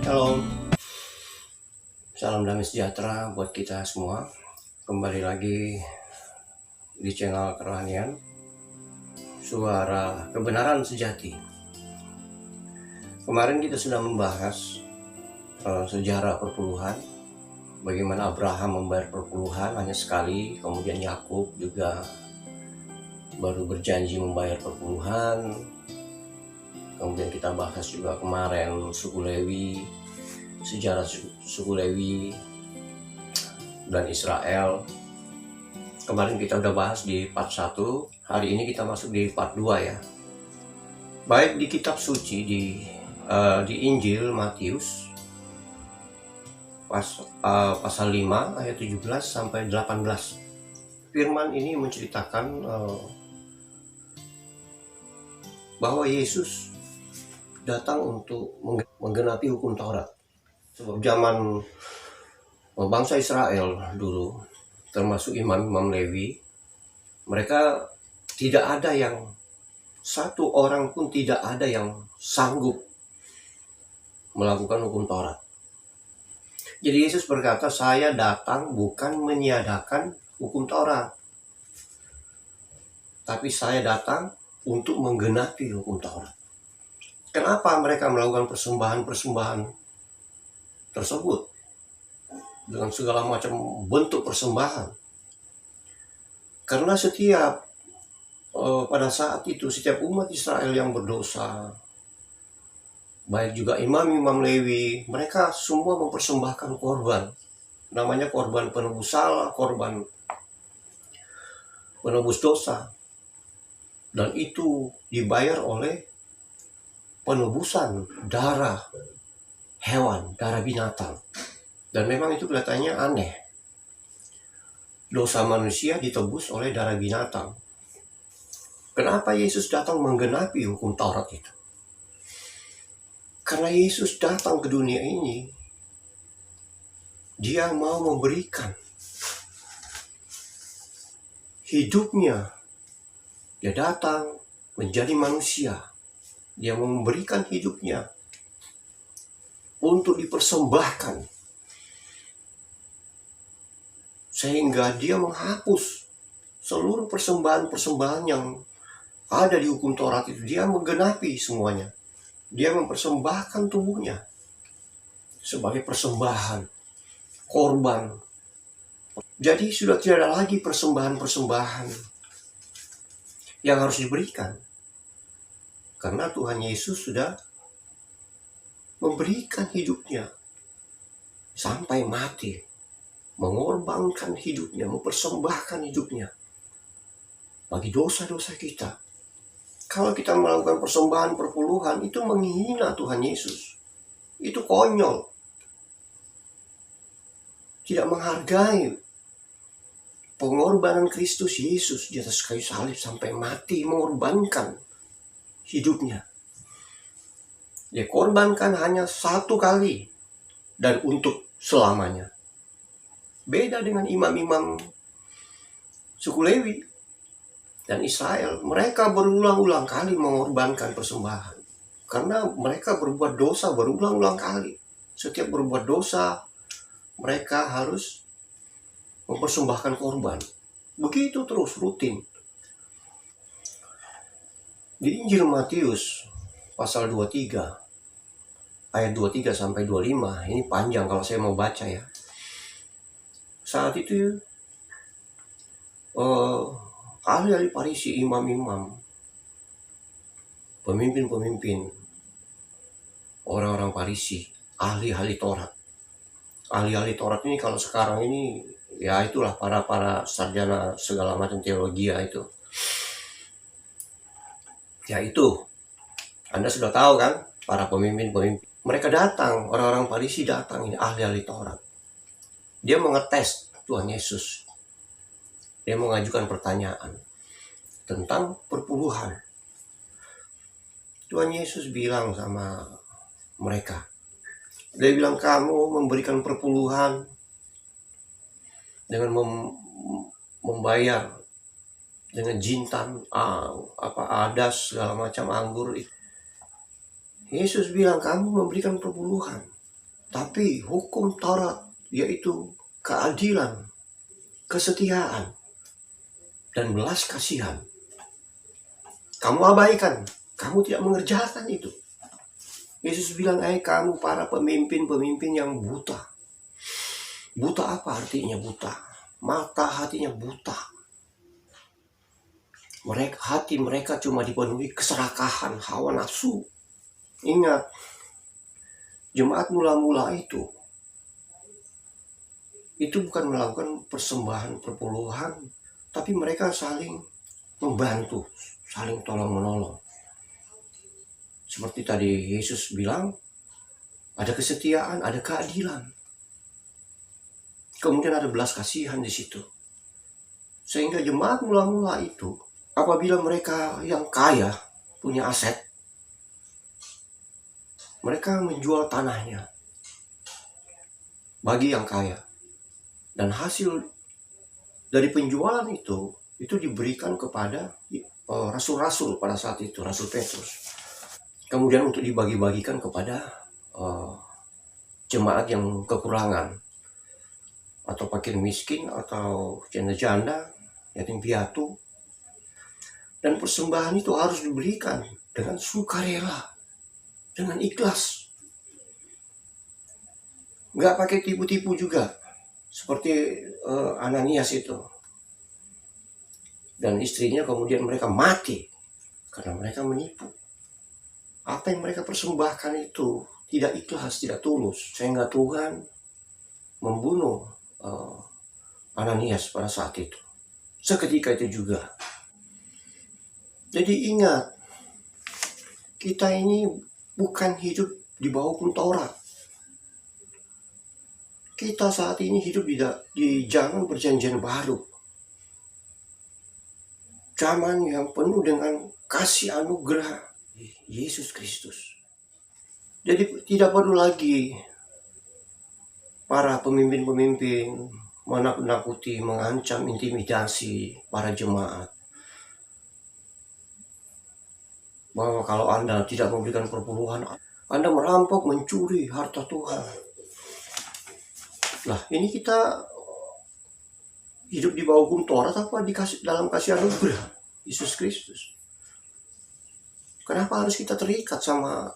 Shalom, salam damai sejahtera buat kita semua. Kembali lagi di channel Kerohanian, Suara Kebenaran Sejati. Kemarin kita sudah membahas sejarah perpuluhan, bagaimana Abraham membayar perpuluhan hanya sekali, kemudian Yakub juga baru berjanji membayar perpuluhan. Kemudian kita bahas juga kemarin suku Lewi, sejarah suku Lewi dan Israel. Kemarin kita udah bahas di part 1, hari ini kita masuk di part 2 ya. Baik di kitab suci di Injil Matius pasal 5 ayat 17 sampai 18. Firman ini menceritakan bahwa Yesus datang untuk menggenapi hukum Taurat. Sebab zaman bangsa Israel dulu, termasuk imam-imam Lewi, mereka tidak ada yang, satu orang pun tidak ada yang sanggup melakukan hukum Taurat. Jadi Yesus berkata, saya datang bukan meniadakan hukum Taurat, tapi saya datang untuk menggenapi hukum Taurat. Kenapa mereka melakukan persembahan-persembahan tersebut dengan segala macam bentuk persembahan? Karena pada saat itu setiap umat Israel yang berdosa, baik juga imam-imam Lewi, mereka semua mempersembahkan korban. Namanya korban penebus salah, korban penebus dosa. Dan itu dibayar oleh penebusan darah hewan, darah binatang. Dan memang itu kelihatannya aneh. Dosa manusia ditebus oleh darah binatang. Kenapa Yesus datang menggenapi hukum Taurat itu? Karena Yesus datang ke dunia ini, Dia mau memberikan hidupnya. Dia datang menjadi manusia. Dia mau memberikan hidupnya untuk dipersembahkan, sehingga dia menghapus seluruh persembahan-persembahan yang ada di hukum Taurat itu. Dia menggenapi semuanya. Dia mempersembahkan tubuhnya sebagai persembahan, korban. Jadi sudah tidak ada lagi persembahan-persembahan yang harus diberikan. Karena Tuhan Yesus sudah memberikan hidupnya sampai mati, mengorbankan hidupnya, mempersembahkan hidupnya bagi dosa-dosa kita. Kalau kita melakukan persembahan perpuluhan, itu menghina Tuhan Yesus. Itu konyol. Tidak menghargai pengorbanan Kristus Yesus di atas kayu salib sampai mati, mengorbankan hidupnya. Dia korbankan hanya satu kali dan untuk selamanya. Beda dengan imam-imam suku Lewi dan Israel. Mereka berulang-ulang kali mengorbankan persembahan. Karena mereka berbuat dosa berulang-ulang kali. Setiap berbuat dosa, mereka harus mempersembahkan korban. Begitu terus rutin. Di Injil Matius pasal 23 ayat 23 sampai 25, ini panjang kalau saya mau baca ya. Saat itu ahli-ahli Farisi, imam-imam, pemimpin-pemimpin, orang-orang Farisi, ahli-ahli Taurat. Ahli-ahli Taurat ini kalau sekarang ini ya itulah para sarjana segala macam teologi itu. Ya itu, Anda sudah tahu kan, para pemimpin-pemimpin. Mereka datang, orang-orang Farisi datang, ini ahli-ahli Taurat. Dia mengetes Tuhan Yesus. Dia mengajukan pertanyaan tentang perpuluhan. Tuhan Yesus bilang sama mereka. Dia bilang, kamu memberikan perpuluhan dengan membayar dengan jintan, adas, segala macam anggur. Yesus bilang, kamu memberikan perpuluhan Tapi hukum Taurat yaitu keadilan, kesetiaan, dan belas kasihan, kamu abaikan, kamu tidak mengerjakan itu. Yesus bilang, kamu para pemimpin-pemimpin yang buta. Buta apa artinya buta? Mata hatinya buta. Hati mereka cuma dipenuhi keserakahan, hawa nafsu. Ingat, jemaat mula-mula itu bukan melakukan persembahan perpuluhan, tapi mereka saling membantu, saling tolong-menolong. Seperti tadi Yesus bilang, ada kesetiaan, ada keadilan. Kemudian ada belas kasihan di situ. Sehingga jemaat mula-mula itu, apabila mereka yang kaya, punya aset, mereka menjual tanahnya bagi yang kaya. Dan hasil dari penjualan itu diberikan kepada rasul-rasul pada saat itu, Rasul Petrus. Kemudian untuk dibagi-bagikan kepada jemaat yang kekurangan, atau fakir miskin, atau janda-janda, yatim piatu. Dan persembahan itu harus diberikan dengan sukarela, dengan ikhlas. Nggak pakai tipu-tipu juga, seperti Ananias itu. Dan istrinya kemudian mereka mati karena mereka menipu. Apa yang mereka persembahkan itu tidak ikhlas, tidak tulus, sehingga Tuhan membunuh Ananias pada saat itu. Seketika itu juga. Jadi ingat, kita ini bukan hidup di bawah hukum Taurat. Kita saat ini hidup di zaman perjanjian baru. Zaman yang penuh dengan kasih anugerah Yesus Kristus. Jadi tidak perlu lagi para pemimpin-pemimpin menakut-nakuti, mengancam, intimidasi para jemaat. Bahwa kalau Anda tidak memberikan perpuluhan, Anda merampok, mencuri harta Tuhan. Nah, ini kita hidup di bawah hukum Taurat apa dalam kasih anugerah Yesus Kristus? Kenapa harus kita terikat sama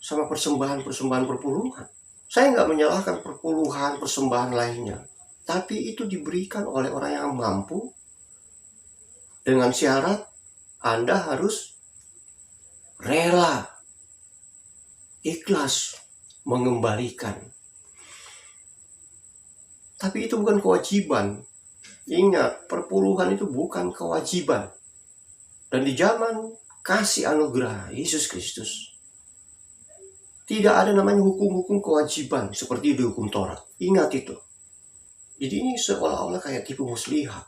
persembahan perpuluhan? Saya nggak menyalahkan perpuluhan, persembahan lainnya. Tapi itu diberikan oleh orang yang mampu dengan syarat Anda harus rela, ikhlas mengembalikan. Tapi itu bukan kewajiban. Ingat, perpuluhan itu bukan kewajiban. Dan di zaman kasih anugerah Yesus Kristus, tidak ada namanya hukum-hukum kewajiban seperti di hukum Taurat. Ingat itu. Jadi ini seolah-olah kayak tipu muslihat.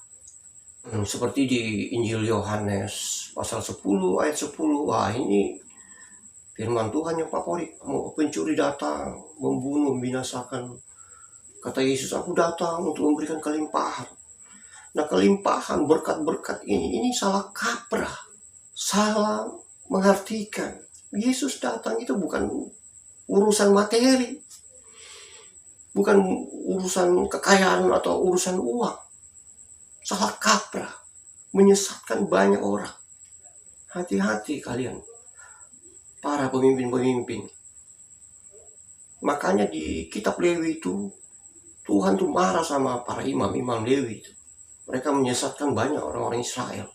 Seperti di Injil Yohanes pasal 10 ayat 10. Wah, ini firman Tuhan yang favorit. Pencuri datang, membunuh, membinasakan. Kata Yesus, aku datang untuk memberikan kelimpahan. Nah, kelimpahan, berkat-berkat ini salah kaprah. Salah mengartikan. Yesus datang itu bukan urusan materi. Bukan urusan kekayaan atau urusan uang. Salah kaprah. Menyesatkan banyak orang. Hati-hati kalian, para pemimpin-pemimpin. Makanya di kitab Lewi itu, Tuhan tuh marah sama para imam-imam Lewi itu. Mereka menyesatkan banyak orang-orang Israel.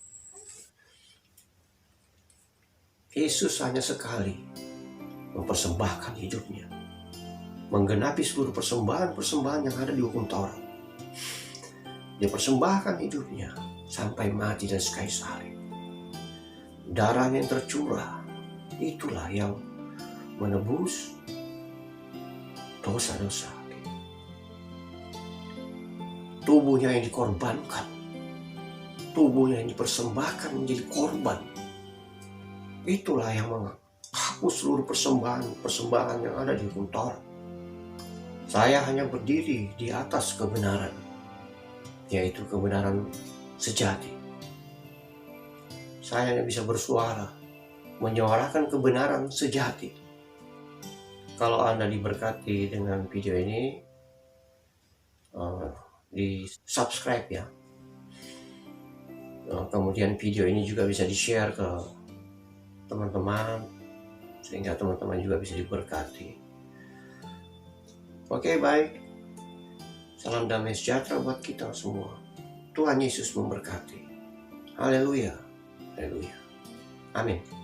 Yesus hanya sekali mempersembahkan hidupnya, menggenapi seluruh persembahan-persembahan yang ada di hukum Taurat. Dia persembahkan hidupnya sampai mati dan kayu salib. Darahnya yang tercurah, itulah yang menebus dosa-dosa. Tubuhnya yang dikorbankan, tubuhnya yang dipersembahkan menjadi korban. Itulah yang menghapus seluruh persembahan yang ada di hukum Taurat. Saya hanya berdiri di atas kebenaran, yaitu kebenaran sejati. Saya hanya bisa bersuara, menyuarakan kebenaran sejati. Kalau Anda diberkati dengan video ini, di subscribe ya. Kemudian video ini juga bisa di-share ke teman-teman, sehingga teman-teman juga bisa diberkati. Oke, baik. Salam damai sejahtera buat kita semua. Tuhan Yesus memberkati. Haleluya. Haleluya. Amin.